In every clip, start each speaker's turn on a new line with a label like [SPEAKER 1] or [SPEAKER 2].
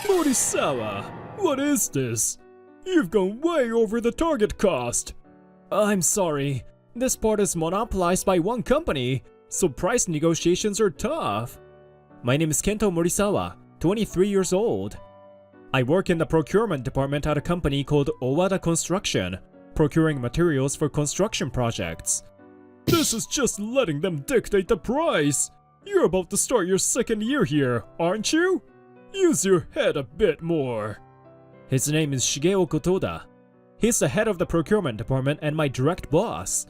[SPEAKER 1] Morisawa, what is this? You've gone way over the target cost. I'm sorry, this part is monopolized by one company, so price negotiations are tough. My name is Kento Morisawa, 23 years old. I work in the procurement department at a company called Owada Construction, procuring materials for construction projects. This is just letting them dictate the price. You're about to start your second year here, aren't you? Use your head a bit more. His name is Shigeo Gotoda. He's the head of the procurement department and my direct boss.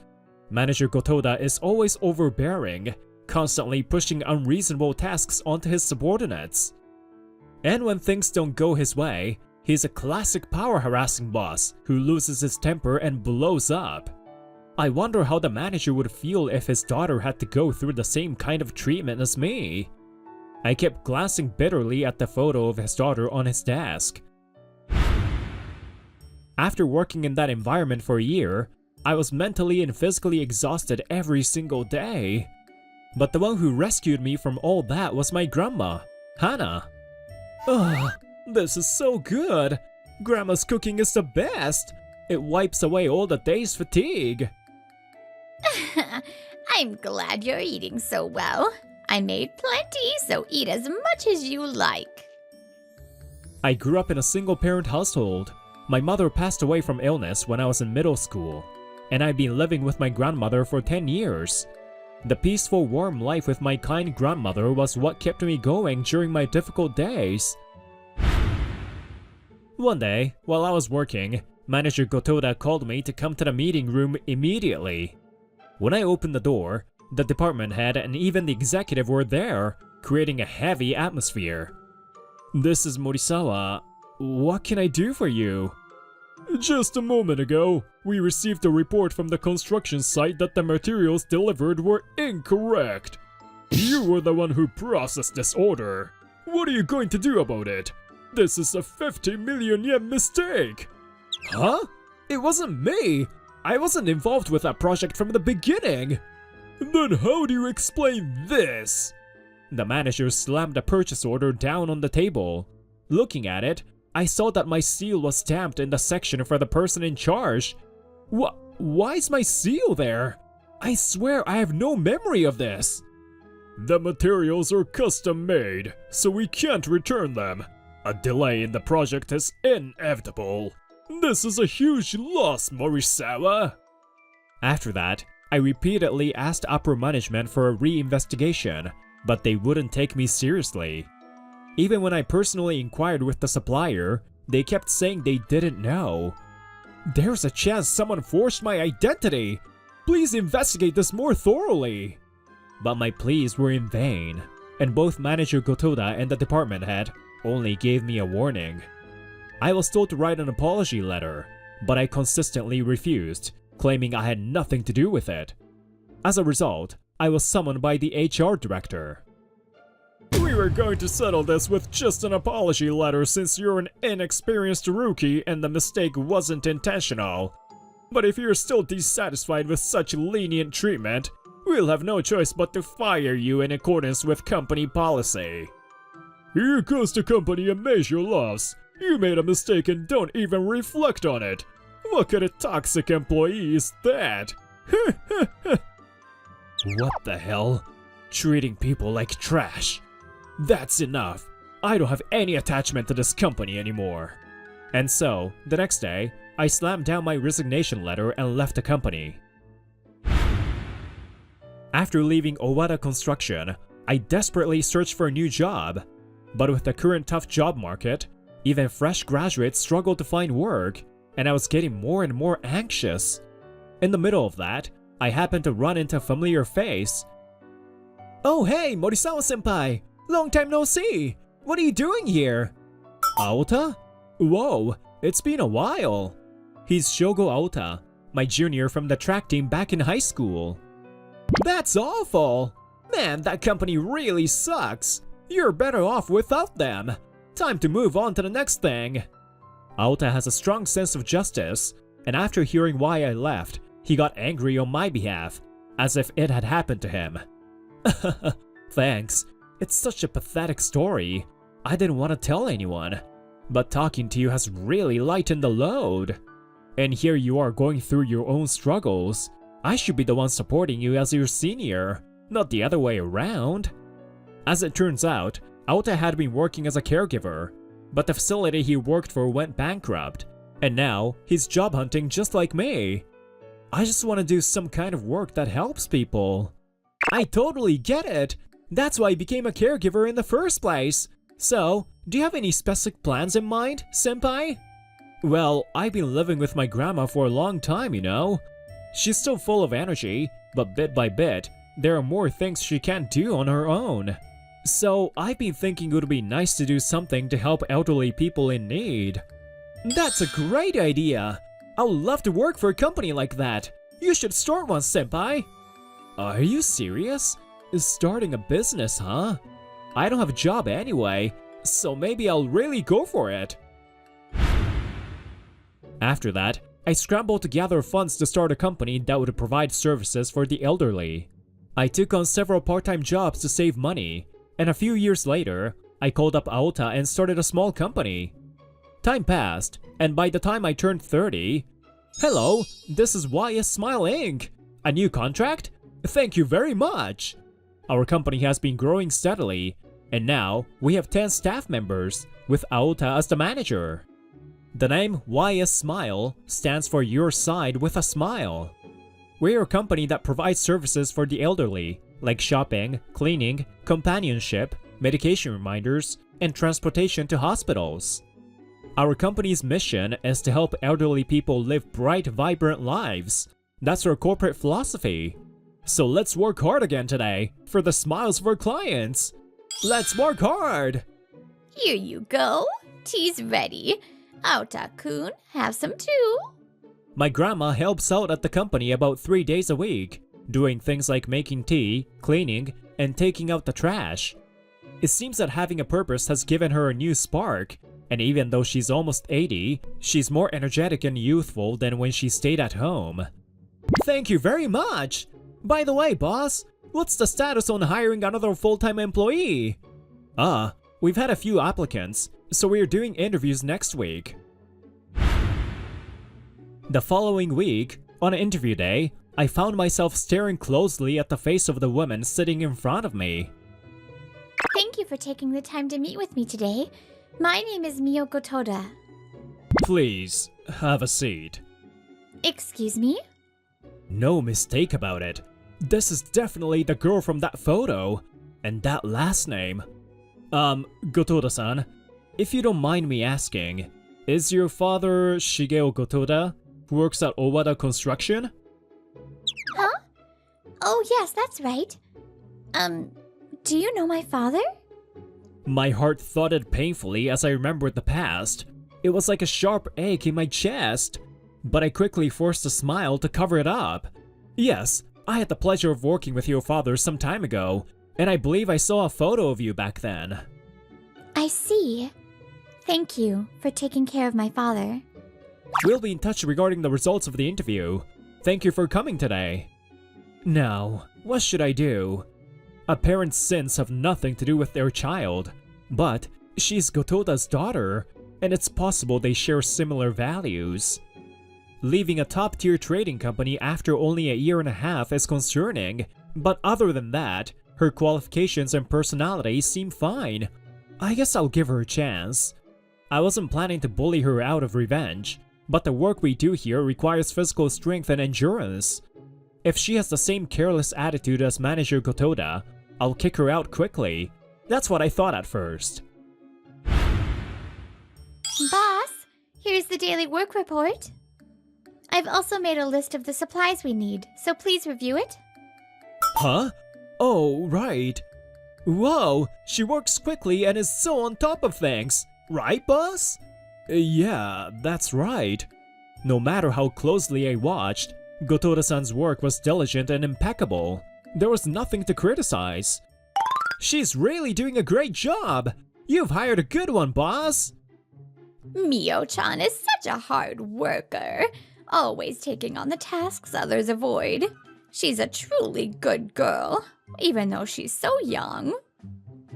[SPEAKER 1] Manager Gotoda is always overbearing, constantly pushing unreasonable tasks onto his subordinates. And when things don't go his way, he's a classic power-harassing boss who loses his temper and blows up. I wonder how the manager would feel if his daughter had to go through the same kind of treatment as me. I kept glancing bitterly at the photo of his daughter on his desk. After working in that environment for a year, I was mentally and physically exhausted every single day. But the one who rescued me from all that was my grandma, Hana. Ugh, this is so good! Grandma's cooking is the best! It wipes away all the day's fatigue.
[SPEAKER 2] I'm glad you're eating so well. I made plenty, so eat as much as you like.
[SPEAKER 1] I grew up in a single-parent household. My mother passed away from illness when I was in middle school, and I've been living with my grandmother for 10 years. The peaceful, warm life with my kind grandmother was what kept me going during my difficult days. One day, while I was working, Manager Gotoda called me to come to the meeting room immediately. When I opened the door, the department head and even the executive were there, creating a heavy atmosphere. This is Morisawa. What can I do for you? Just a moment ago, we received a report from the construction site that the materials delivered were incorrect. You were the one who processed this order. What are you going to do about it? This is a 50 million yen mistake. Huh? It wasn't me. I wasn't involved with that project from the beginning. Then how do you explain this? The manager slammed the purchase order down on the table. Looking at it, I saw that my seal was stamped in the section for the person in charge. Why is my seal there? I swear I have no memory of this. The materials are custom made, so we can't return them. A delay in the project is inevitable. This is a huge loss, Morisawa. After that, I repeatedly asked upper management for a re-investigation, but they wouldn't take me seriously. Even when I personally inquired with the supplier, they kept saying they didn't know. There's a chance someone forged my identity! Please investigate this more thoroughly! But my pleas were in vain, and both Manager Gotoda and the department head only gave me a warning. I was told to write an apology letter, but I consistently refused, claiming I had nothing to do with it. As a result, I was summoned by the HR director. We were going to settle this with just an apology letter since you're an inexperienced rookie and the mistake wasn't intentional. But if you're still dissatisfied with such lenient treatment, we'll have no choice but to fire you in accordance with company policy. Here goes the company a major loss. You made a mistake and don't even reflect on it. What kind of toxic employee is that? What the hell? Treating people like trash. That's enough. I don't have any attachment to this company anymore. And so, the next day, I slammed down my resignation letter and left the company. After leaving Owada Construction, I desperately searched for a new job. But with the current tough job market, even fresh graduates struggle to find work, and I was getting more and more anxious. In the middle of that, I happened to run into a familiar face. Oh hey, Morisawa-senpai! Long time no see! What are you doing here? Aota? Whoa, it's been a while. He's Shogo Aota, my junior from the track team back in high school. That's awful! Man, that company really sucks! You're better off without them! Time to move on to the next thing! Aota has a strong sense of justice, and after hearing why I left, he got angry on my behalf, as if it had happened to him. Thanks. It's such a pathetic story. I didn't want to tell anyone, but talking to you has really lightened the load. And here you are going through your own struggles. I should be the one supporting you as your senior, not the other way around. As it turns out, Aota had been working as a caregiver, but the facility he worked for went bankrupt, and now he's job hunting just like me. I just want to do some kind of work that helps people. I totally get it! That's why I became a caregiver in the first place. So, do you have any specific plans in mind, senpai? Well, I've been living with my grandma for a long time, you know. She's still full of energy, but bit by bit, there are more things she can't do on her own. So, I've been thinking it would be nice to do something to help elderly people in need. That's a great idea! I would love to work for a company like that. You should start one, senpai. Are you serious? Starting a business, huh? I don't have a job anyway, so maybe I'll really go for it. After that, I scrambled to gather funds to start a company that would provide services for the elderly. I took on several part-time jobs to save money, and a few years later, I called up Aota and started a small company. Time passed, and by the time I turned 30, hello, this is YS Smile Inc. A new contract? Thank you very much. Our company has been growing steadily, and now we have 10 staff members, with Aota as the manager. The name YS Smile stands for Your Side with a Smile. We're a company that provides services for the elderly, like shopping, cleaning, companionship, medication reminders, and transportation to hospitals. Our company's mission is to help elderly people live bright, vibrant lives. That's our corporate philosophy. So let's work hard again today for the smiles of our clients. Let's work hard!
[SPEAKER 2] Here you go. Tea's ready. Aota-kun, have some too.
[SPEAKER 1] My grandma helps out at the company about 3 days a week, doing things like making tea, cleaning, and taking out the trash. It seems that having a purpose has given her a new spark, and even though she's almost 80, she's more energetic and youthful than when she stayed at home. Thank you very much! By the way, boss, what's the status on hiring another full-time employee? We've had a few applicants, so we're doing interviews next week. The following week, on interview day, I found myself staring closely at the face of the woman sitting in front of me.
[SPEAKER 2] Thank you for taking the time to meet with me today. My name is Miyoko Toda.
[SPEAKER 1] Please, have a seat.
[SPEAKER 2] Excuse me?
[SPEAKER 1] No mistake about it. This is definitely the girl from that photo. And that last name. Gotoda-san, if you don't mind me asking, is your father Shigeo Gotoda, who works at Owada Construction?
[SPEAKER 2] Huh? Oh yes, that's right. Do you know my father?
[SPEAKER 1] My heart thudded painfully as I remembered the past. It was like a sharp ache in my chest. But I quickly forced a smile to cover it up. Yes, I had the pleasure of working with your father some time ago, and I believe I saw a photo of you back then.
[SPEAKER 2] I see. Thank you for taking care of my father.
[SPEAKER 1] We'll be in touch regarding the results of the interview. Thank you for coming today. Now, what should I do? A parent's sins have nothing to do with their child, but she's Gotoda's daughter, and it's possible they share similar values. Leaving a top-tier trading company after only a year and a half is concerning, but other than that, her qualifications and personality seem fine. I guess I'll give her a chance. I wasn't planning to bully her out of revenge, but the work we do here requires physical strength and endurance. If she has the same careless attitude as Manager Gotoda, I'll kick her out quickly. That's what I thought at first.
[SPEAKER 2] Boss, here's the daily work report. I've also made a list of the supplies we need, so please review it.
[SPEAKER 1] Huh? Oh, right. Whoa, she works quickly and is so on top of things. Right, boss? Yeah, that's right. No matter how closely I watched, Gotoda-san's work was diligent and impeccable. There was nothing to criticize. She's really doing a great job. You've hired a good one, boss.
[SPEAKER 2] Mio-chan is such a hard worker, always taking on the tasks others avoid. She's a truly good girl, even though she's so young.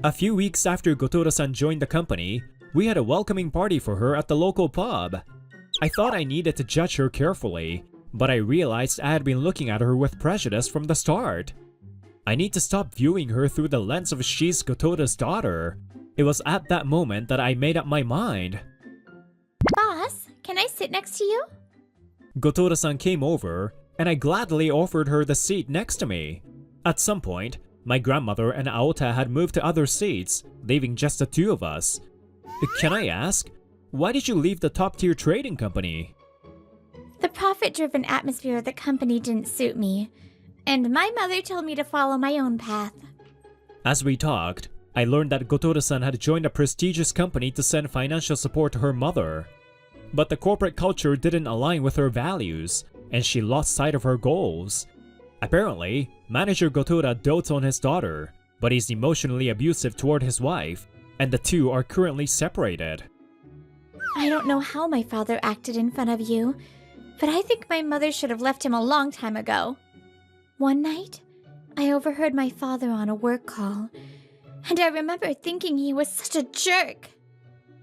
[SPEAKER 1] A few weeks after Gotora-san joined the company, we had a welcoming party for her at the local pub. I thought I needed to judge her carefully, but I realized I had been looking at her with prejudice from the start. I need to stop viewing her through the lens of she's Gotora's daughter. It was at that moment that I made up my mind.
[SPEAKER 2] Boss, can I sit next to you?
[SPEAKER 1] Gotora-san came over, and I gladly offered her the seat next to me. At some point, my grandmother and Aota had moved to other seats, leaving just the two of us. Can I ask, why did you leave the top-tier trading company?
[SPEAKER 2] The profit-driven atmosphere of the company didn't suit me, and my mother told me to follow my own path.
[SPEAKER 1] As we talked, I learned that Gotora-san had joined a prestigious company to send financial support to her mother. But the corporate culture didn't align with her values, and she lost sight of her goals. Apparently, Manager Gotora dotes on his daughter, but he's emotionally abusive toward his wife, and the two are currently separated.
[SPEAKER 2] I don't know how my father acted in front of you, but I think my mother should have left him a long time ago. One night, I overheard my father on a work call, and I remember thinking he was such a jerk.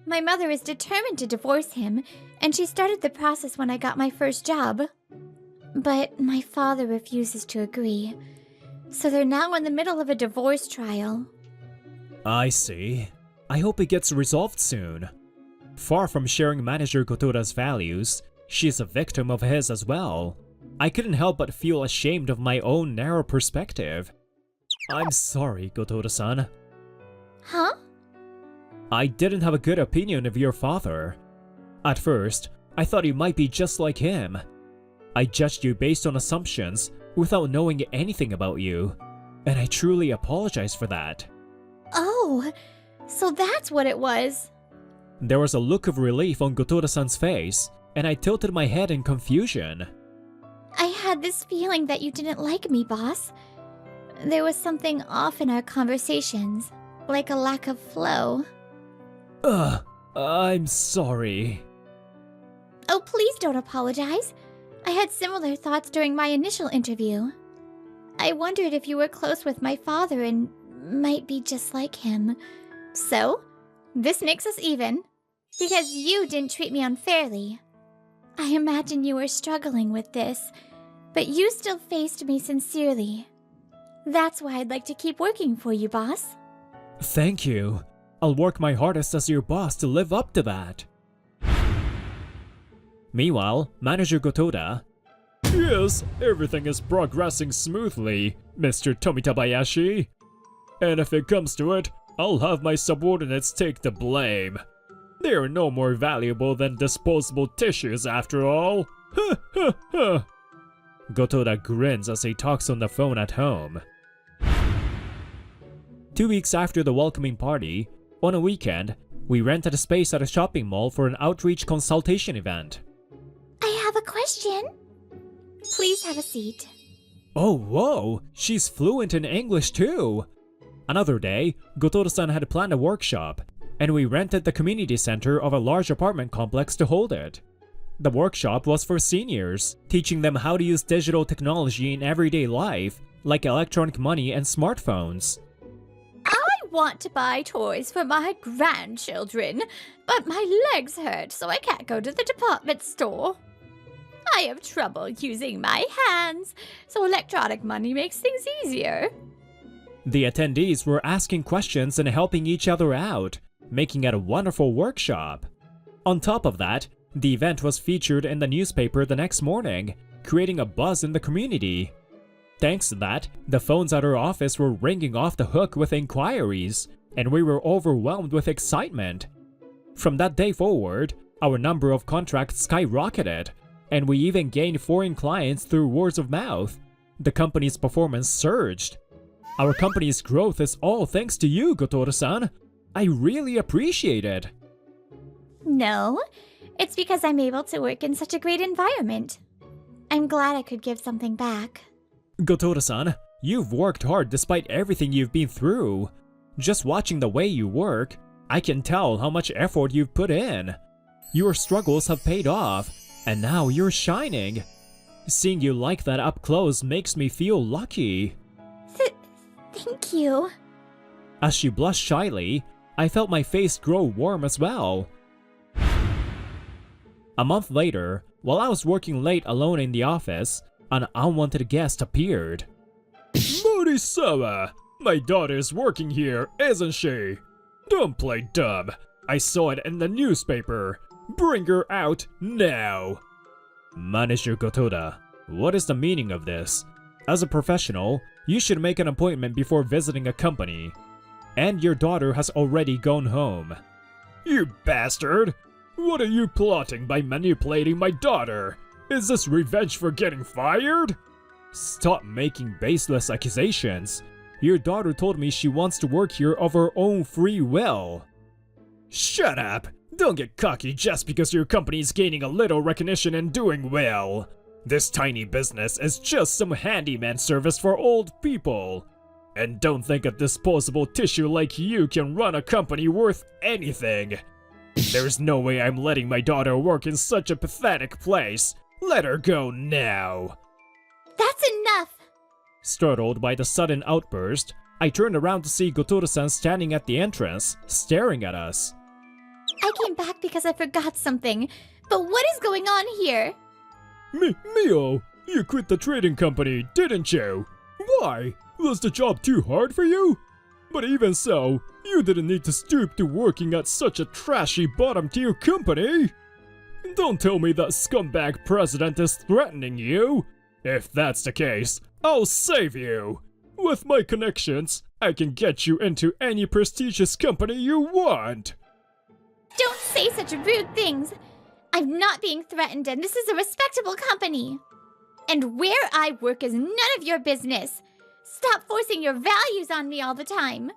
[SPEAKER 2] My mother is determined to divorce him, and she started the process when I got my first job. But my father refuses to agree, so they're now in the middle of a divorce trial.
[SPEAKER 1] I see. I hope it gets resolved soon. Far from sharing Manager Gotora's values, she's a victim of his as well. I couldn't help but feel ashamed of my own narrow perspective. I'm sorry, Gotora-san.
[SPEAKER 2] Huh?
[SPEAKER 1] I didn't have a good opinion of your father. At first, I thought you might be just like him. I judged you based on assumptions without knowing anything about you, and I truly apologize for that.
[SPEAKER 2] Oh, so that's what it was.
[SPEAKER 1] There was a look of relief on Gotora-san's face, and I tilted my head in confusion.
[SPEAKER 2] I had this feeling that you didn't like me, boss. There was something off in our conversations, like a lack of flow.
[SPEAKER 1] I'm sorry.
[SPEAKER 2] Oh, please don't apologize. I had similar thoughts during my initial interview. I wondered if you were close with my father and might be just like him. So, this makes us even, because you didn't treat me unfairly. I imagine you were struggling with this, but you still faced me sincerely. That's why I'd like to keep working for you, boss.
[SPEAKER 1] Thank you. I'll work my hardest as your boss to live up to that. Meanwhile, Manager Gotora... Yes, everything is progressing smoothly, Mr. Tomitabayashi. And if it comes to it, I'll have my subordinates take the blame. They are no more valuable than disposable tissues after all. Ha ha ha. Gotora grins as he talks on the phone at home. 2 weeks after the welcoming party, on a weekend, we rented a space at a shopping mall for an outreach consultation event.
[SPEAKER 2] I have a question. Please have a seat.
[SPEAKER 1] Oh, whoa! She's fluent in English too! Another day, Gotora-san had planned a workshop, and we rented the community center of a large apartment complex to hold it. The workshop was for seniors, teaching them how to use digital technology in everyday life, like electronic money and smartphones.
[SPEAKER 2] I want to buy toys for my grandchildren, but my legs hurt, so I can't go to the department store. I have trouble using my hands, so electronic money makes things easier.
[SPEAKER 1] The attendees were asking questions and helping each other out, making it a wonderful workshop. On top of that, the event was featured in the newspaper the next morning, creating a buzz in the community. Thanks to that, the phones at our office were ringing off the hook with inquiries, and we were overwhelmed with excitement. From that day forward, our number of contracts skyrocketed, and we even gained foreign clients through words of mouth. The company's performance surged. Our company's growth is all thanks to you, Gotora-san. I really appreciate it.
[SPEAKER 2] No, it's because I'm able to work in such a great environment. I'm glad I could give something back.
[SPEAKER 1] Gotora-san, you've worked hard despite everything you've been through. Just watching the way you work, I can tell how much effort you've put in. Your struggles have paid off, and now you're shining. Seeing you like that up close makes me feel lucky.
[SPEAKER 2] Thank you.
[SPEAKER 1] As she blushed shyly, I felt my face grow warm as well. A month later, while I was working late alone in the office, an unwanted guest appeared. Mori-sama, my daughter's working here, isn't she? Don't play dumb. I saw it in the newspaper. Bring her out now. Manager Gotoda, what is the meaning of this? As a professional, you should make an appointment before visiting a company. And your daughter has already gone home. You bastard! What are you plotting by manipulating my daughter? Is this revenge for getting fired? Stop making baseless accusations. Your daughter told me she wants to work here of her own free will. Shut up! Don't get cocky just because your company is gaining a little recognition and doing well. This tiny business is just some handyman service for old people. And don't think a disposable tissue like you can run a company worth anything. There's no way I'm letting my daughter work in such a pathetic place. Let her go now.
[SPEAKER 2] That's enough!
[SPEAKER 1] Startled by the sudden outburst, I turned around to see Gotoda-san standing at the entrance, staring at us.
[SPEAKER 2] I came back because I forgot something, but what is going on here?
[SPEAKER 1] Mio, you quit the trading company, didn't you? Why? Was the job too hard for you? But even so, you didn't need to stoop to working at such a trashy bottom-tier company. Don't tell me that scumbag president is threatening you. If that's the case, I'll save you. With my connections, I can get you into any prestigious company you want.
[SPEAKER 2] Don't say such rude things. I'm not being threatened, and this is a respectable company. And where I work is none of your business. Stop forcing your values on me all the time.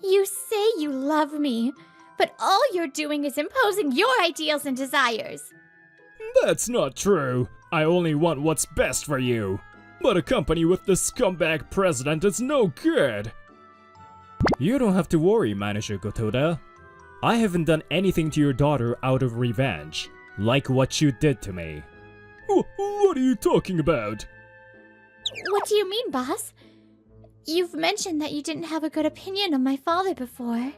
[SPEAKER 2] You say you love me, but all you're doing is imposing your ideals and desires.
[SPEAKER 1] That's not true. I only want what's best for you. But a company with this scumbag president is no good. You don't have to worry, Manager Gotoda. I haven't done anything to your daughter out of revenge, like what you did to me. What are you talking about?
[SPEAKER 2] What do you mean, boss? You've mentioned that you didn't have a good opinion of my father before.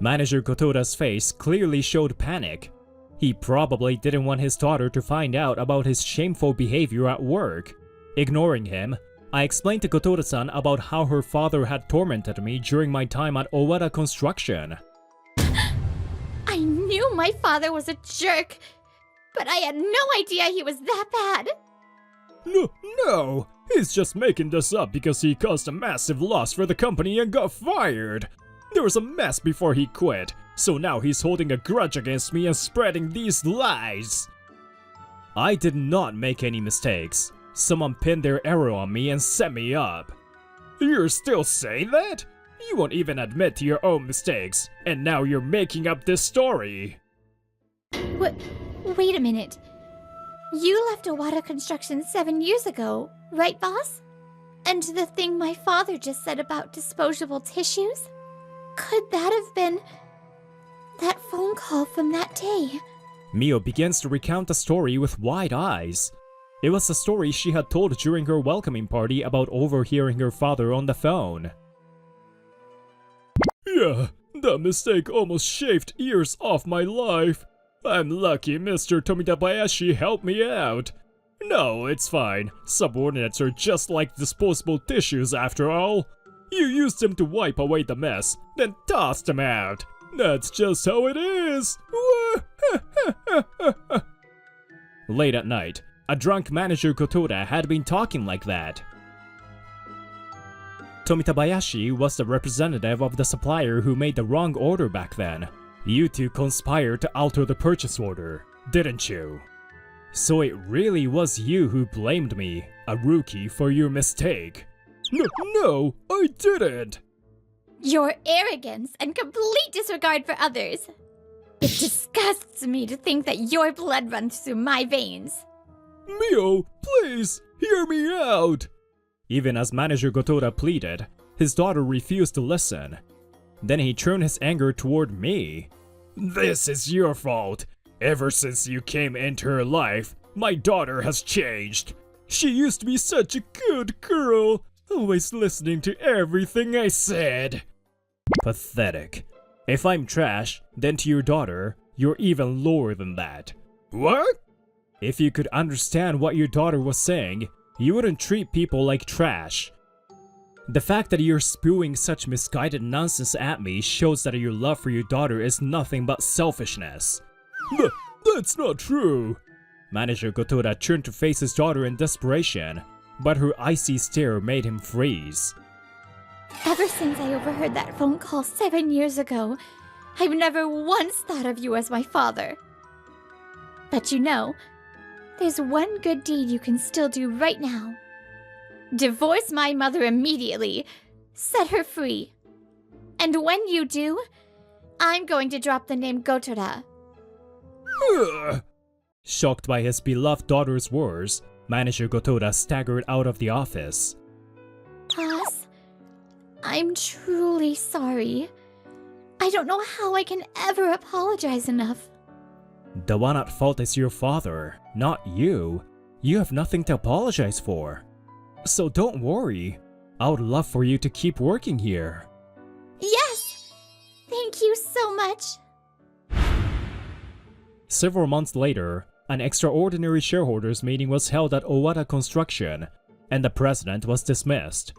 [SPEAKER 1] Manager Gotoda's face clearly showed panic. He probably didn't want his daughter to find out about his shameful behavior at work. Ignoring him, I explained to Gotoda-san about how her father had tormented me during my time at Owada Construction.
[SPEAKER 2] I knew my father was a jerk, but I had no idea he was that bad.
[SPEAKER 1] No, he's just making this up because he caused a massive loss for the company and got fired. There was a mess before he quit, so now he's holding a grudge against me and spreading these lies. I did not make any mistakes. Someone pinned their arrow on me and set me up. You're still saying that? You won't even admit to your own mistakes, and now you're making up this story.
[SPEAKER 2] Wait a minute. You left Owada Construction 7 years ago, right, boss? And the thing my father just said about disposable tissues? Could that have been that phone call from that day?
[SPEAKER 1] Mio begins to recount the story with wide eyes. It was the story she had told during her welcoming party about overhearing her father on the phone. Yeah, that mistake almost shaved years off my life. I'm lucky Mr. Tomitabayashi helped me out. No, it's fine. Subordinates are just like disposable tissues after all. You used them to wipe away the mess, then tossed them out. That's just how it is. Late at night, a drunk manager Gotoda had been talking like that. Tomitabayashi was the representative of the supplier who made the wrong order back then. You two conspired to alter the purchase order, didn't you? So it really was you who blamed me, a rookie, for your mistake. No, I didn't!
[SPEAKER 2] Your arrogance and complete disregard for others. It disgusts me to think that your blood runs through my veins.
[SPEAKER 1] Mio, please, hear me out! Even as Manager Gotoda pleaded, his daughter refused to listen. Then he turned his anger toward me. This is your fault. Ever since you came into her life, my daughter has changed. She used to be such a good girl, always listening to everything I said. Pathetic. If I'm trash, then to your daughter, you're even lower than that.
[SPEAKER 3] What?
[SPEAKER 1] If you could understand what your daughter was saying, you wouldn't treat people like trash. The fact that you're spewing such misguided nonsense at me shows that your love for your daughter is nothing but selfishness.
[SPEAKER 3] That's not true.
[SPEAKER 1] Manager Gotoda turned to face his daughter in desperation, but her icy stare made him freeze.
[SPEAKER 2] Ever since I overheard that phone call 7 years ago, I've never once thought of you as my father. But you know, there's one good deed you can still do right now. Divorce my mother immediately. Set her free. And when you do, I'm going to drop the name Gotoda.
[SPEAKER 1] Shocked by his beloved daughter's words, Manager Gotoda staggered out of the office.
[SPEAKER 2] Boss, I'm truly sorry. I don't know how I can ever apologize enough.
[SPEAKER 1] The one at fault is your father, not you. You have nothing to apologize for. So don't worry. I would love for you to keep working here.
[SPEAKER 2] Yes! Thank you so much.
[SPEAKER 1] Several months later, an extraordinary shareholders meeting was held at Owada Construction, and the president was dismissed.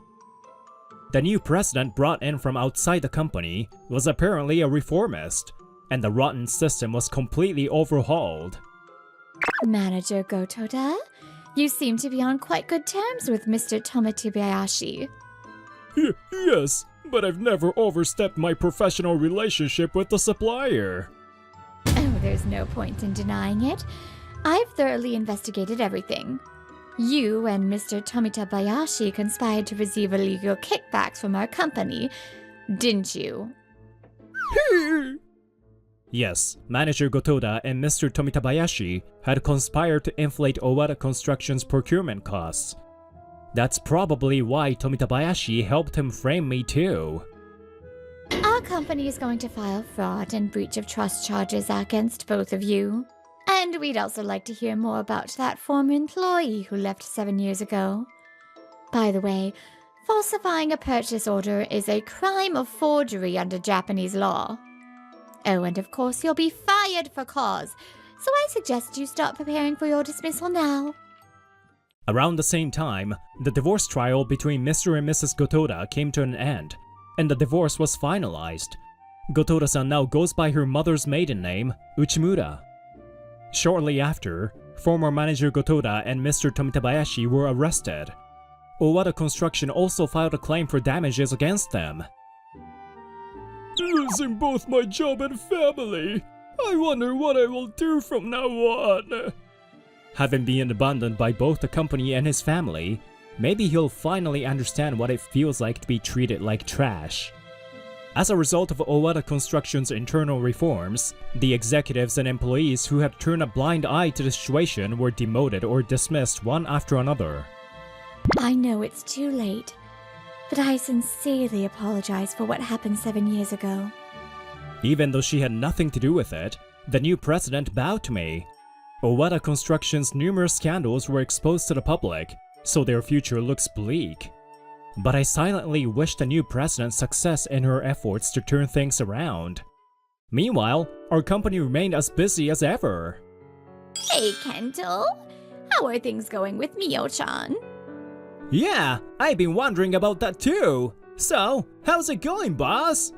[SPEAKER 1] The new president brought in from outside the company was apparently a reformist, and the rotten system was completely overhauled.
[SPEAKER 2] Manager Gotoda, you seem to be on quite good terms with Mr. Tomotsubayashi.
[SPEAKER 1] Yes, but I've never overstepped my professional relationship with the supplier.
[SPEAKER 2] Oh, there's no point in denying it. I've thoroughly investigated everything. You and Mr. Tomitabayashi conspired to receive illegal kickbacks from our company, didn't you?
[SPEAKER 1] Yes, Manager Gotoda and Mr. Tomitabayashi had conspired to inflate Owada Construction's procurement costs. That's probably why Tomitabayashi helped him frame me too.
[SPEAKER 2] Our company is going to file fraud and breach of trust charges against both of you. And we'd also like to hear more about that former employee who left 7 years ago. By the way, falsifying a purchase order is a crime of forgery under Japanese law. Oh, and of course you'll be fired for cause, so I suggest you start preparing for your dismissal now.
[SPEAKER 1] Around the same time, the divorce trial between Mr. and Mrs. Gotoda came to an end, and the divorce was finalized. Gotoda-san now goes by her mother's maiden name, Uchimura. Shortly after, former manager Gotoda and Mr. Tomitabayashi were arrested. Owada Construction also filed a claim for damages against them.
[SPEAKER 3] Losing both my job and family. I wonder what I will do from now on.
[SPEAKER 1] Having been abandoned by both the company and his family, maybe he'll finally understand what it feels like to be treated like trash. As a result of Owada Construction's internal reforms, the executives and employees who had turned a blind eye to the situation were demoted or dismissed one after another.
[SPEAKER 2] I know it's too late, but I sincerely apologize for what happened 7 years ago.
[SPEAKER 1] Even though she had nothing to do with it, the new president bowed to me. Owada Construction's numerous scandals were exposed to the public, so their future looks bleak. But I silently wish the new president success in her efforts to turn things around. Meanwhile, our company remained as busy as ever.
[SPEAKER 2] Hey, Kento. How are things going with Mio-chan?
[SPEAKER 1] Yeah, I've been wondering about that too. So, how's it going, boss?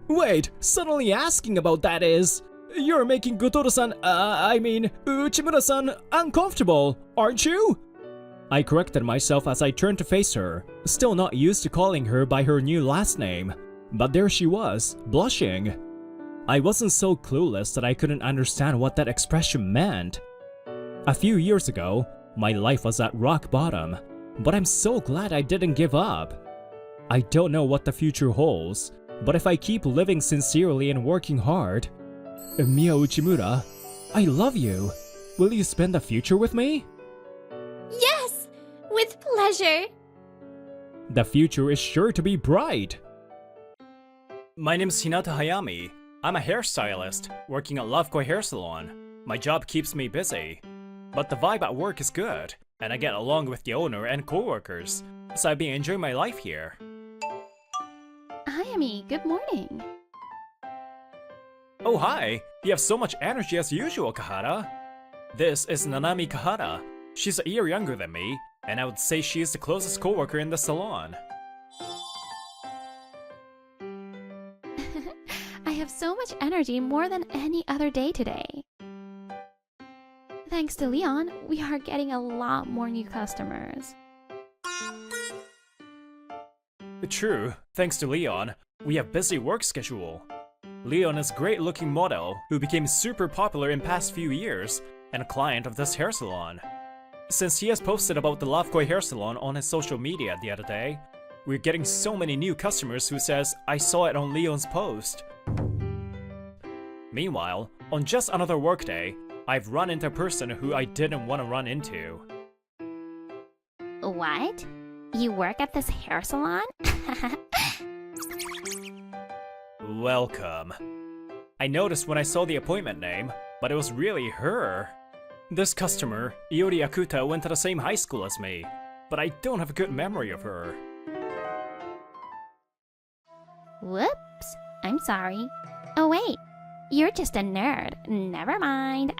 [SPEAKER 1] Wait, suddenly asking about that is... You're making Gotoda-san, Uchimura-san uncomfortable, aren't you? I corrected myself as I turned to face her, still not used to calling her by her new last name. But there she was, blushing. I wasn't so clueless that I couldn't understand what that expression meant. A few years ago, my life was at rock bottom, but I'm so glad I didn't give up. I don't know what the future holds, but if I keep living sincerely and working hard... Mia Uchimura, I love you. Will you spend the future with me?
[SPEAKER 2] Yes! With pleasure!
[SPEAKER 1] The future is sure to be bright. My name's Hinata Hayami. I'm a hairstylist, working at Lovekoi Hair Salon. My job keeps me busy. But the vibe at work is good, and I get along with the owner and coworkers, so I've been enjoying my life here.
[SPEAKER 2] I
[SPEAKER 4] Hayami, good morning.
[SPEAKER 1] Oh hi! You have so much energy as usual, Kahara. This is Nanami Kahara. She's a year younger than me, and I would say she is the closest coworker in the salon.
[SPEAKER 4] I have so much energy, more than any other day today. Thanks to Leon, we are getting a lot more new customers.
[SPEAKER 1] True, thanks to Leon, we have busy work schedule. Leon is a great-looking model who became super popular in past few years and a client of this hair salon. Since he has posted about the Lovekoi hair salon on his social media the other day, we're getting so many new customers who says, I saw it on Leon's post. Meanwhile, on just another workday, I've run into a person who I didn't want to run into.
[SPEAKER 4] What? You work at this hair salon?
[SPEAKER 1] Welcome. I noticed when I saw the appointment name, but it was really her. This customer, Iori Akuta, went to the same high school as me, but I don't have a good memory of her.
[SPEAKER 4] Whoops, I'm sorry. Oh wait, you're just a nerd. Never mind.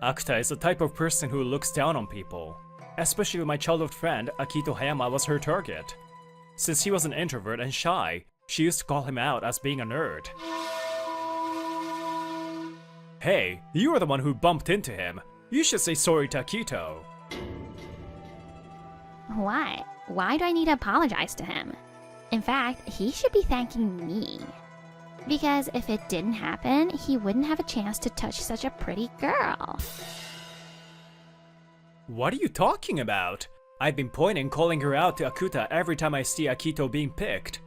[SPEAKER 1] Akuta is the type of person who looks down on people. Especially my childhood friend Akito Hayama was her target. Since he was an introvert and shy, she used to call him out as being a nerd. Hey, you were the one who bumped into him. You should say sorry to Akito.
[SPEAKER 4] What? Why do I need to apologize to him? In fact, he should be thanking me. Because if it didn't happen, he wouldn't have a chance to touch such a pretty girl.
[SPEAKER 1] What are you talking about? I've been pointing calling her out to Akuta every time I see Akito being picked.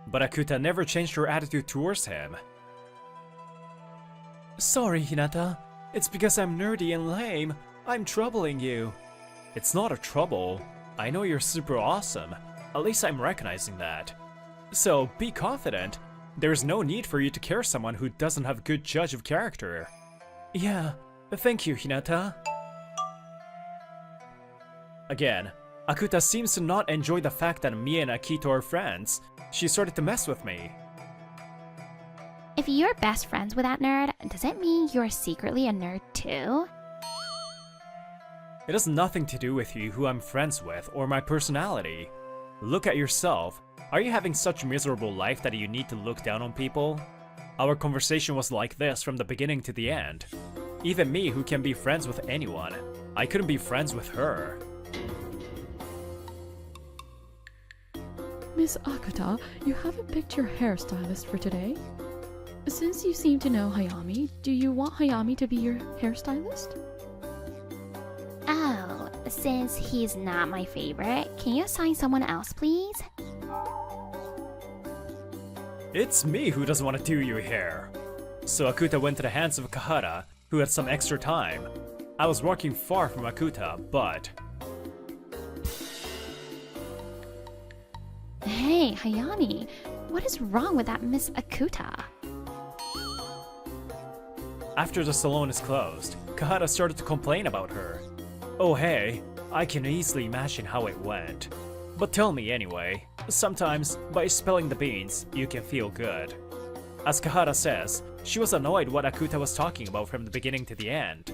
[SPEAKER 1] But Akuta never changed her attitude towards him. Sorry, Hinata. It's because I'm nerdy and lame. I'm troubling you. It's not a trouble. I know you're super awesome. At least I'm recognizing that. So be confident. There's no need for you to care someone who doesn't have a good judge of character. Yeah, thank you, Hinata. Again, Akuta seems to not enjoy the fact that me and Akito are friends. She started to mess with me.
[SPEAKER 4] If you're best friends with that nerd, does it mean you're secretly a nerd too?
[SPEAKER 1] It has nothing to do with you who I'm friends with or my personality. Look at yourself. Are you having such a miserable life that you need to look down on people? Our conversation was like this from the beginning to the end. Even me who can be friends with anyone, I couldn't be friends with her.
[SPEAKER 5] Miss Akuta, you haven't picked your hairstylist for today. Since you seem to know Hayami, do you want Hayami to be your hairstylist?
[SPEAKER 4] Oh, since he's not my favorite, can you assign someone else, please?
[SPEAKER 1] It's me who doesn't want to do your hair. So Akuta went to the hands of Kahara, who had some extra time. I was working far from Akuta, but...
[SPEAKER 4] Hey, Hayami, what is wrong with that Miss Akuta?
[SPEAKER 1] After the salon is closed, Kahara started to complain about her. Oh hey, I can easily imagine how it went. But tell me anyway, sometimes, by spilling the beans, you can feel good. As Kahara says, she was annoyed what Akuta was talking about from the beginning to the end.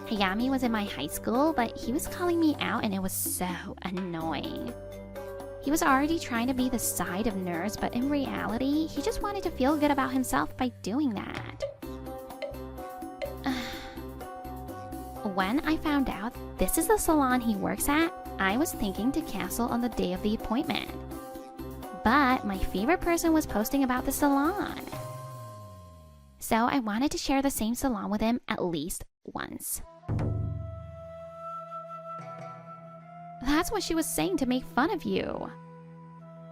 [SPEAKER 4] Hayami was in my high school, but he was calling me out and it was so annoying. He was already trying to be the side of nerds, but in reality, he just wanted to feel good about himself by doing that. When I found out this is the salon he works at, I was thinking to cancel on the day of the appointment. But my favorite person was posting about the salon. So I wanted to share the same salon with him at least once. That's what she was saying to make fun of you.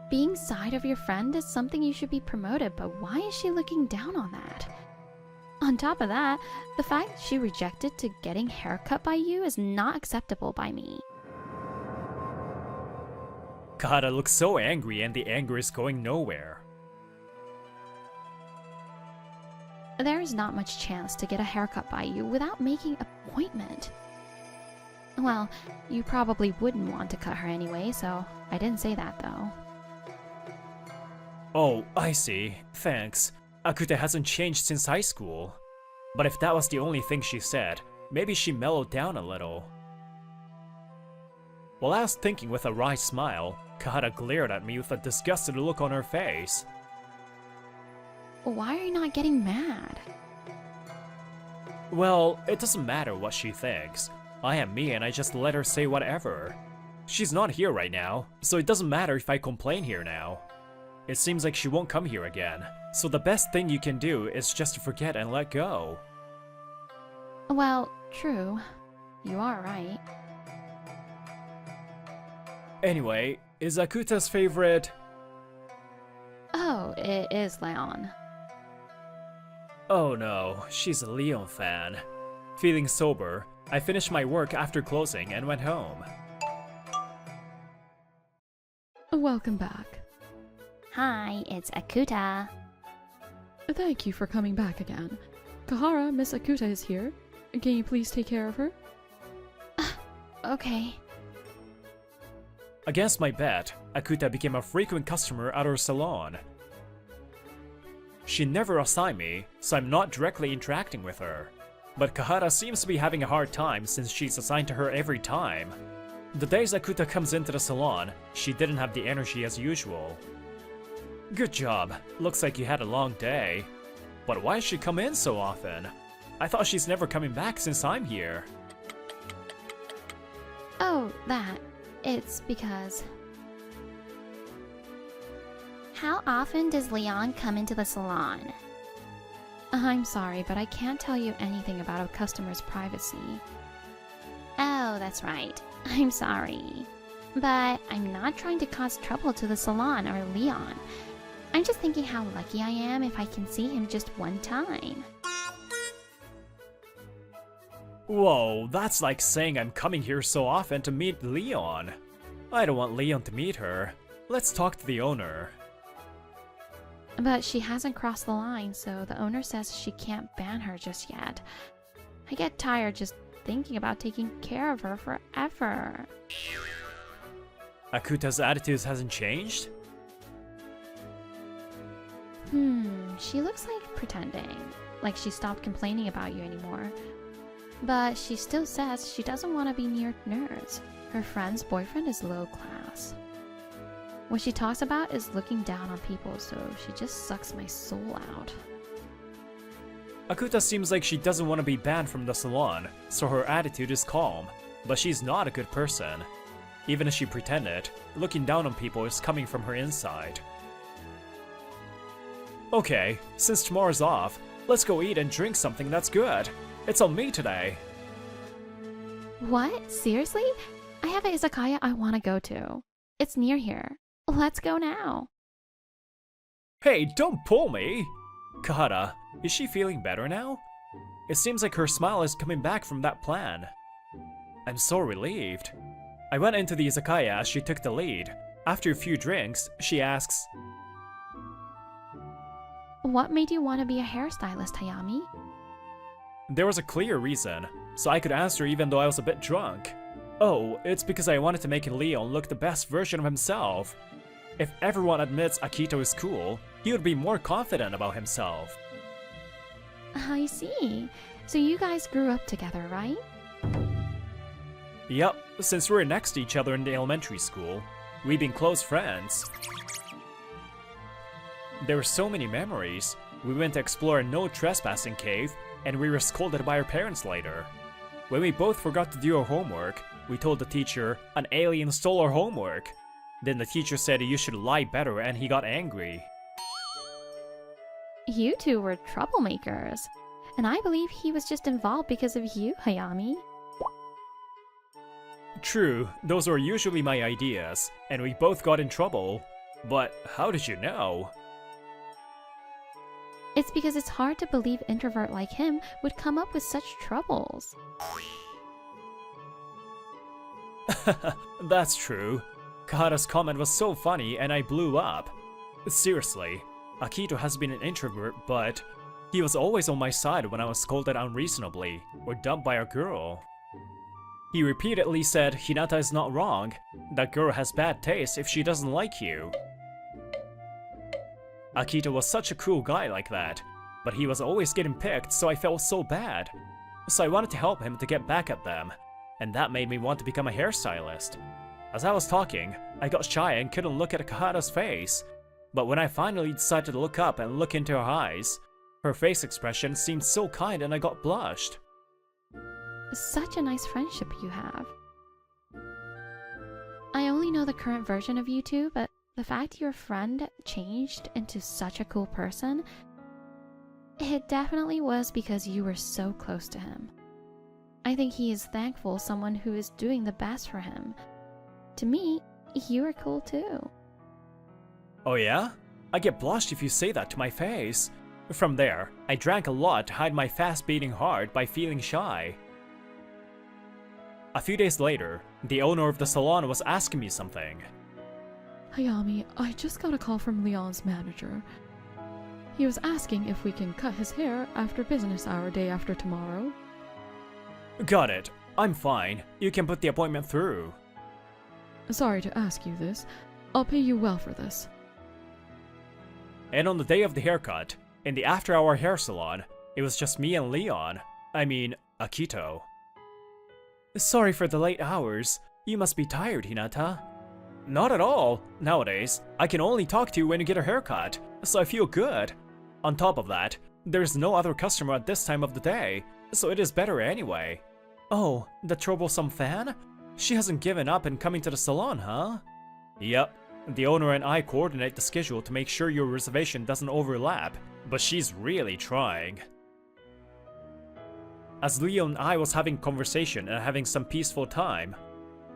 [SPEAKER 4] Being side of your friend is something you should be promoted, but why is she looking down on that? On top of that, the fact she rejected to getting haircut by you is not acceptable by me.
[SPEAKER 1] Kahara looks so angry and the anger is going nowhere.
[SPEAKER 4] There is not much chance to get a haircut by you without making an appointment. Well, you probably wouldn't want to cut her anyway, so I didn't say that though.
[SPEAKER 1] Oh, I see. Thanks. Akuta hasn't changed since high school. But if that was the only thing she said, maybe she mellowed down a little. While I was thinking with a wry smile, Kahara glared at me with a disgusted look on her face.
[SPEAKER 4] Why are you not getting mad?
[SPEAKER 1] Well, it doesn't matter what she thinks. I am me and I just let her say whatever. She's not here right now, so it doesn't matter if I complain here now. It seems like she won't come here again, so the best thing you can do is just to forget and let go.
[SPEAKER 4] Well, true. You are right.
[SPEAKER 1] Anyway, is Akuta's favorite...
[SPEAKER 4] Oh, it is Leon.
[SPEAKER 1] Oh no, she's a Leon fan. Feeling sober, I finished my work after closing and went home.
[SPEAKER 5] Welcome back.
[SPEAKER 4] Hi, it's Akuta.
[SPEAKER 5] Thank you for coming back again. Kahara, Miss Akuta is here. Can you please take care of her?
[SPEAKER 4] Okay.
[SPEAKER 1] Against my bet, Akuta became a frequent customer at our salon. She never assigned me, so I'm not directly interacting with her. But Kahara seems to be having a hard time since she's assigned to her every time. The days Akuta comes into the salon, she didn't have the energy as usual. Good job. Looks like you had a long day. But why does she come in so often? I thought she's never coming back since I'm here.
[SPEAKER 4] Oh, that. It's because... How often does Leon come into the salon?
[SPEAKER 5] I'm sorry, but I can't tell you anything about a customer's privacy.
[SPEAKER 4] Oh, that's right. I'm sorry. But I'm not trying to cause trouble to the salon or Leon. I'm just thinking how lucky I am if I can see him just one time.
[SPEAKER 1] Whoa, that's like saying I'm coming here so often to meet Leon. I don't want Leon to meet her. Let's talk to the owner.
[SPEAKER 4] But she hasn't crossed the line, so the owner says she can't ban her just yet. I get tired just thinking about taking care of her forever.
[SPEAKER 1] Akuta's attitude hasn't changed?
[SPEAKER 4] She looks like pretending. Like she stopped complaining about you anymore. But she still says she doesn't want to be near nerds. Her friend's boyfriend is low class. What she talks about is looking down on people, so she just sucks my soul out.
[SPEAKER 1] Akuta seems like she doesn't want to be banned from the salon, so her attitude is calm, but she's not a good person. Even if she pretended, looking down on people is coming from her inside. Okay, since tomorrow's off, let's go eat and drink something that's good. It's on me today.
[SPEAKER 4] What? Seriously? I have an izakaya I want to go to. It's near here. Let's go now.
[SPEAKER 1] Hey, don't pull me! Kahara, is she feeling better now? It seems like her smile is coming back from that plan. I'm so relieved. I went into the izakaya as she took the lead. After a few drinks, she asks,
[SPEAKER 4] What made you want to be a hairstylist, Hayami?
[SPEAKER 1] There was a clear reason, so I could answer even though I was a bit drunk. Oh, it's because I wanted to make Leon look the best version of himself. If everyone admits Akito is cool, he would be more confident about himself.
[SPEAKER 4] I see. So you guys grew up together, right?
[SPEAKER 1] Yep, since we were next to each other in the elementary school, we've been close friends. There were so many memories. We went to explore a no trespassing cave, and we were scolded by our parents later. When we both forgot to do our homework, we told the teacher an alien stole our homework. Then the teacher said you should lie better and he got angry.
[SPEAKER 4] You two were troublemakers. And I believe he was just involved because of you, Hayami.
[SPEAKER 1] True, those were usually my ideas, and we both got in trouble. But how did you know?
[SPEAKER 4] It's because it's hard to believe introvert like him would come up with such troubles.
[SPEAKER 1] That's true. Kahara's comment was so funny and I blew up. Seriously, Akito has been an introvert, but he was always on my side when I was scolded unreasonably or dumped by a girl. He repeatedly said Hinata is not wrong. That girl has bad taste if she doesn't like you. Akito was such a cool guy like that, but he was always getting picked, so I felt so bad. So I wanted to help him to get back at them, and that made me want to become a hairstylist. As I was talking, I got shy and couldn't look at Kahata's face, but when I finally decided to look up and look into her eyes, her face expression seemed so kind and I got blushed.
[SPEAKER 4] Such a nice friendship you have. I only know the current version of you two, but the fact your friend changed into such a cool person, it definitely was because you were so close to him. I think he is thankful someone who is doing the best for him. To me, you were cool too.
[SPEAKER 1] Oh yeah? I get blushed if you say that to my face. From there, I drank a lot to hide my fast beating heart by feeling shy. A few days later, the owner of the salon was asking me something.
[SPEAKER 5] Hayami, I just got a call from Leon's manager. He was asking if we can cut his hair after business hour day after tomorrow.
[SPEAKER 1] Got it. I'm fine. You can put the appointment through.
[SPEAKER 5] Sorry to ask you this. I'll pay you well for this.
[SPEAKER 1] And on the day of the haircut, in the after-hour hair salon, it was just me and Leon. I mean, Akito. Sorry for the late hours. You must be tired, Hinata. Not at all. Nowadays, I can only talk to you when you get a haircut, so I feel good. On top of that, there's no other customer at this time of the day, so it is better anyway. Oh, the troublesome fan? She hasn't given up and coming to the salon, huh? Yep. The owner and I coordinate the schedule to make sure your reservation doesn't overlap, but she's really trying. As Leo and I was having conversation and having some peaceful time.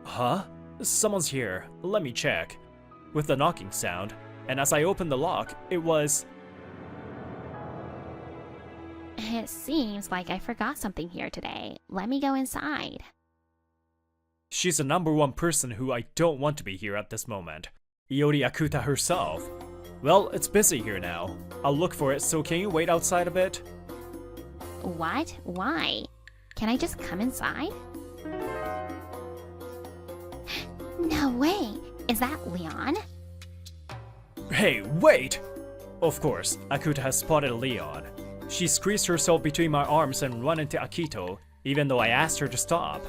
[SPEAKER 1] Huh? Someone's here. Let me check. With the knocking sound, and as I opened the lock, it was...
[SPEAKER 4] It seems like I forgot something here today. Let me go inside.
[SPEAKER 1] She's the #1 person who I don't want to be here at this moment. Iori Akuta herself. Well, it's busy here now. I'll look for it, so can you wait outside a bit?
[SPEAKER 4] What? Why? Can I just come inside? No way! Is that Leon?
[SPEAKER 1] Hey, wait! Of course, Akuta has spotted Leon. She squeezed herself between my arms and run into Akito, even though I asked her to stop.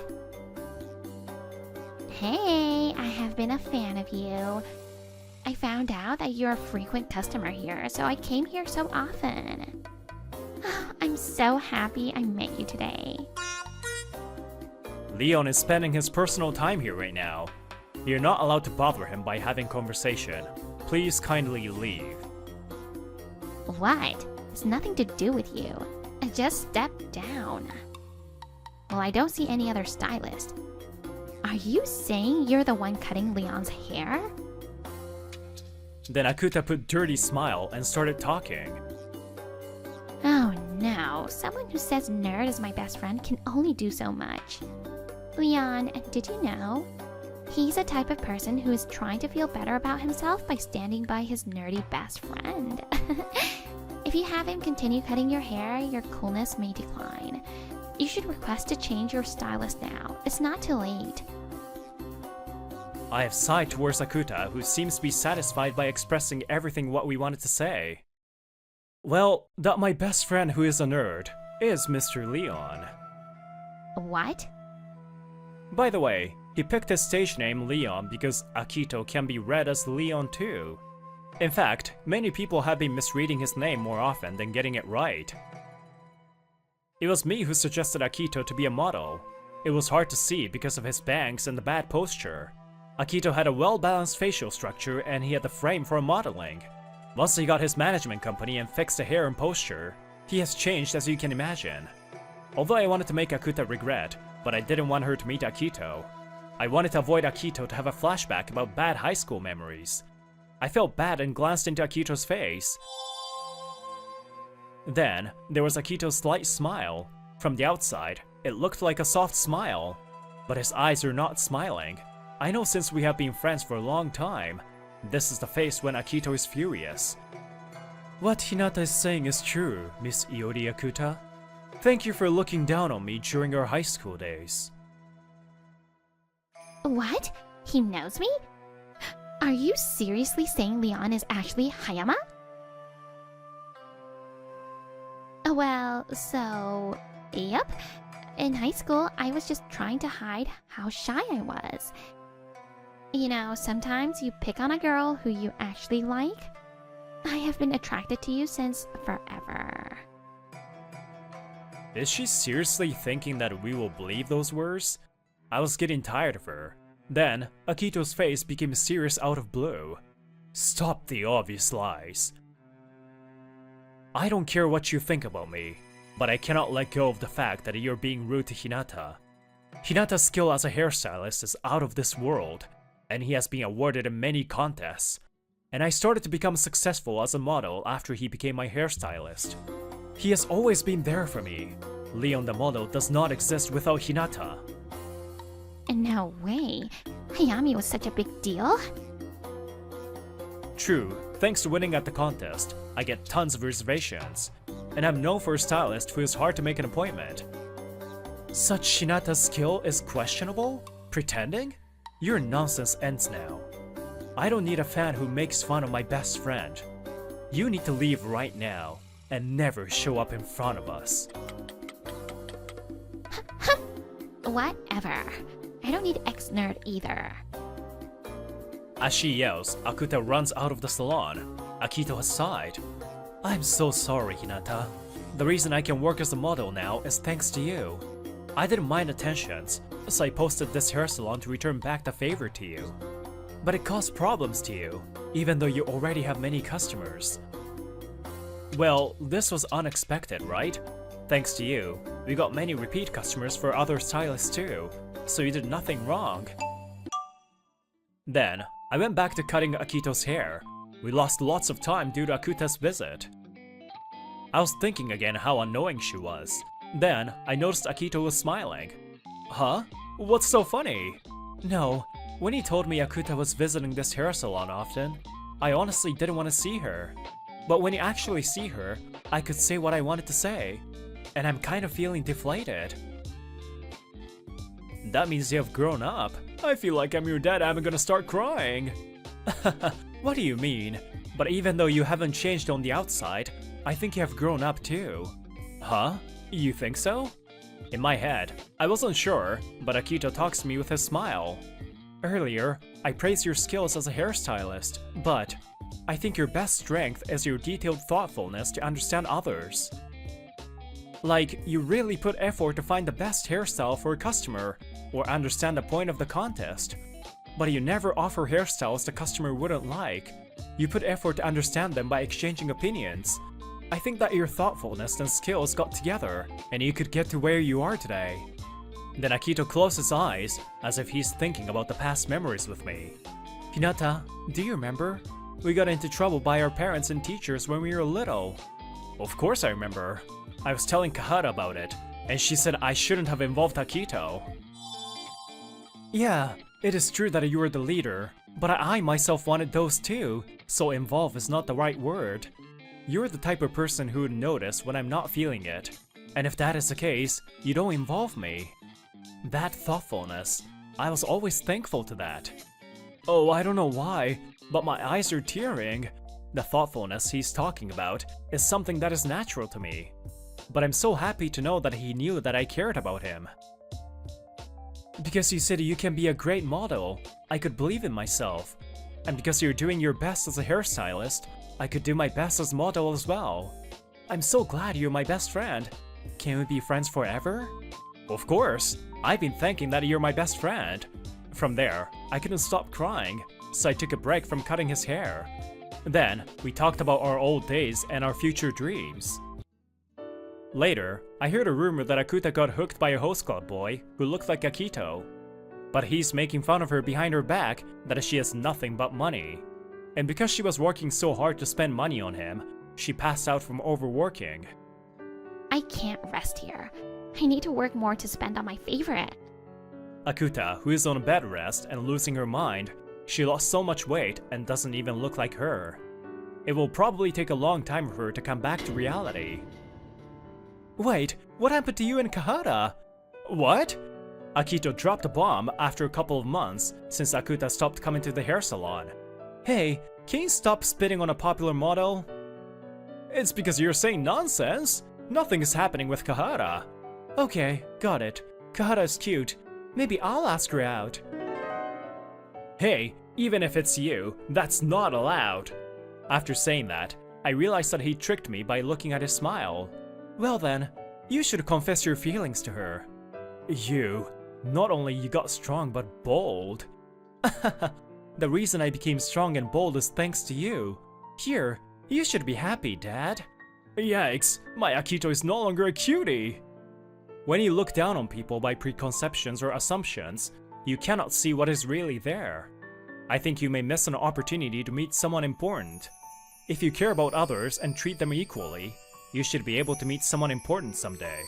[SPEAKER 4] Hey, I have been a fan of you. I found out that you're a frequent customer here, so I came here so often. I'm so happy I met you today.
[SPEAKER 1] Leon is spending his personal time here right now. You're not allowed to bother him by having conversation. Please kindly leave.
[SPEAKER 4] What? It's nothing to do with you. I just stepped down. Well, I don't see any other stylist. Are you saying you're the one cutting Leon's hair?
[SPEAKER 1] Then Akuta put dirty smile and started talking.
[SPEAKER 4] Oh no, someone who says nerd is my best friend can only do so much. Leon, did you know? He's a type of person who is trying to feel better about himself by standing by his nerdy best friend. If you have him continue cutting your hair, your coolness may decline. You should request to change your stylist now. It's not too late.
[SPEAKER 1] I have sighed towards Akuta, who seems to be satisfied by expressing everything what we wanted to say. Well, that my best friend who is a nerd is Mr. Leon.
[SPEAKER 4] What?
[SPEAKER 1] By the way, he picked his stage name Leon because Akito can be read as Leon too. In fact, many people have been misreading his name more often than getting it right. It was me who suggested Akito to be a model. It was hard to see because of his bangs and the bad posture. Akito had a well-balanced facial structure and he had the frame for modeling. Once he got his management company and fixed the hair and posture, he has changed as you can imagine. Although I wanted to make Akuta regret, but I didn't want her to meet Akito. I wanted to avoid Akito to have a flashback about bad high school memories. I felt bad and glanced into Akito's face. Then, there was Akito's slight smile. From the outside, it looked like a soft smile, but his eyes are not smiling. I know since we have been friends for a long time, this is the face when Akito is furious. What Hinata is saying is true, Miss Iori Akuta. Thank you for looking down on me during our high school days.
[SPEAKER 4] What? He knows me? Are you seriously saying Leon is actually Hayama? Well, so... Yep. In high school, I was just trying to hide how shy I was. You know, sometimes you pick on a girl who you actually like. I have been attracted to you since forever.
[SPEAKER 1] Is she seriously thinking that we will believe those words? I was getting tired of her. Then, Akito's face became serious out of blue. Stop the obvious lies. I don't care what you think about me, but I cannot let go of the fact that you're being rude to Hinata. Hinata's skill as a hairstylist is out of this world, and he has been awarded in many contests. And I started to become successful as a model after he became my hairstylist. He has always been there for me. Leon the model does not exist without Hinata.
[SPEAKER 4] No way. Hayami was such a big deal.
[SPEAKER 1] True, thanks to winning at the contest, I get tons of reservations, and I'm known for a stylist who is hard to make an appointment. Such Hinata's skill is questionable? Pretending? Your nonsense ends now. I don't need a fan who makes fun of my best friend. You need to leave right now, and never show up in front of us.
[SPEAKER 4] Whatever. I don't need ex-nerd either.
[SPEAKER 1] As she yells, Akuta runs out of the salon. Akito has sighed. I'm so sorry, Hinata. The reason I can work as a model now is thanks to you. I didn't mind attentions, so I posted this hair salon to return back the favor to you. But it caused problems to you, even though you already have many customers. Well, this was unexpected, right? Thanks to you, we got many repeat customers for other stylists too, so you did nothing wrong. Then, I went back to cutting Akito's hair. We lost lots of time due to Akuta's visit. I was thinking again how annoying she was. Then, I noticed Akito was smiling. Huh? What's so funny? No, when he told me Akuta was visiting this hair salon often, I honestly didn't want to see her. But when you actually see her, I could say what I wanted to say. And I'm kind of feeling deflated. That means you have grown up. I feel like I'm your dad and I'm gonna start crying. What do you mean? But even though you haven't changed on the outside, I think you have grown up too. Huh? You think so? In my head, I wasn't sure, but Akito talks to me with a smile. Earlier, I praised your skills as a hairstylist, but I think your best strength is your detailed thoughtfulness to understand others. Like, you really put effort to find the best hairstyle for a customer, or understand the point of the contest. But you never offer hairstyles the customer wouldn't like. You put effort to understand them by exchanging opinions. I think that your thoughtfulness and skills got together, and you could get to where you are today. Then Akito closed his eyes, as if he's thinking about the past memories with me. Hinata, do you remember? We got into trouble by our parents and teachers when we were little. Of course I remember. I was telling Kahara about it, and she said I shouldn't have involved Akito. Yeah, it is true that you were the leader, but I myself wanted those too, so involve is not the right word. You're the type of person who would notice when I'm not feeling it, and if that is the case, you don't involve me. That thoughtfulness, I was always thankful to that. Oh, I don't know why, but my eyes are tearing. The thoughtfulness he's talking about is something that is natural to me. But I'm so happy to know that he knew that I cared about him. Because you said you can be a great model, I could believe in myself. And because you're doing your best as a hairstylist, I could do my best as model as well. I'm so glad you're my best friend. Can we be friends forever? Of course! I've been thinking that you're my best friend. From there, I couldn't stop crying, so I took a break from cutting his hair. Then, we talked about our old days and our future dreams. Later, I heard a rumor that Akuta got hooked by a host club boy who looked like Akito. But he's making fun of her behind her back that she has nothing but money. And because she was working so hard to spend money on him, she passed out from overworking.
[SPEAKER 4] I can't rest here. I need to work more to spend on my favorite.
[SPEAKER 1] Akuta, who is on a bed rest and losing her mind, she lost so much weight and doesn't even look like her. It will probably take a long time for her to come back to reality. Wait, what happened to you and Kahara? What? Akito dropped a bomb after a couple of months since Akuta stopped coming to the hair salon. Hey, can you stop spitting on a popular model? It's because you're saying nonsense. Nothing is happening with Kahara. Okay, got it. Kahara is cute. Maybe I'll ask her out. Hey, even if it's you, that's not allowed. After saying that, I realized that he tricked me by looking at his smile. Well then, you should confess your feelings to her. You, not only you got strong but bold. The reason I became strong and bold is thanks to you. Here, you should be happy, Dad. Yikes, my Akito is no longer a cutie. When you look down on people by preconceptions or assumptions, you cannot see what is really there. I think you may miss an opportunity to meet someone important. If you care about others and treat them equally, you should be able to meet someone important someday.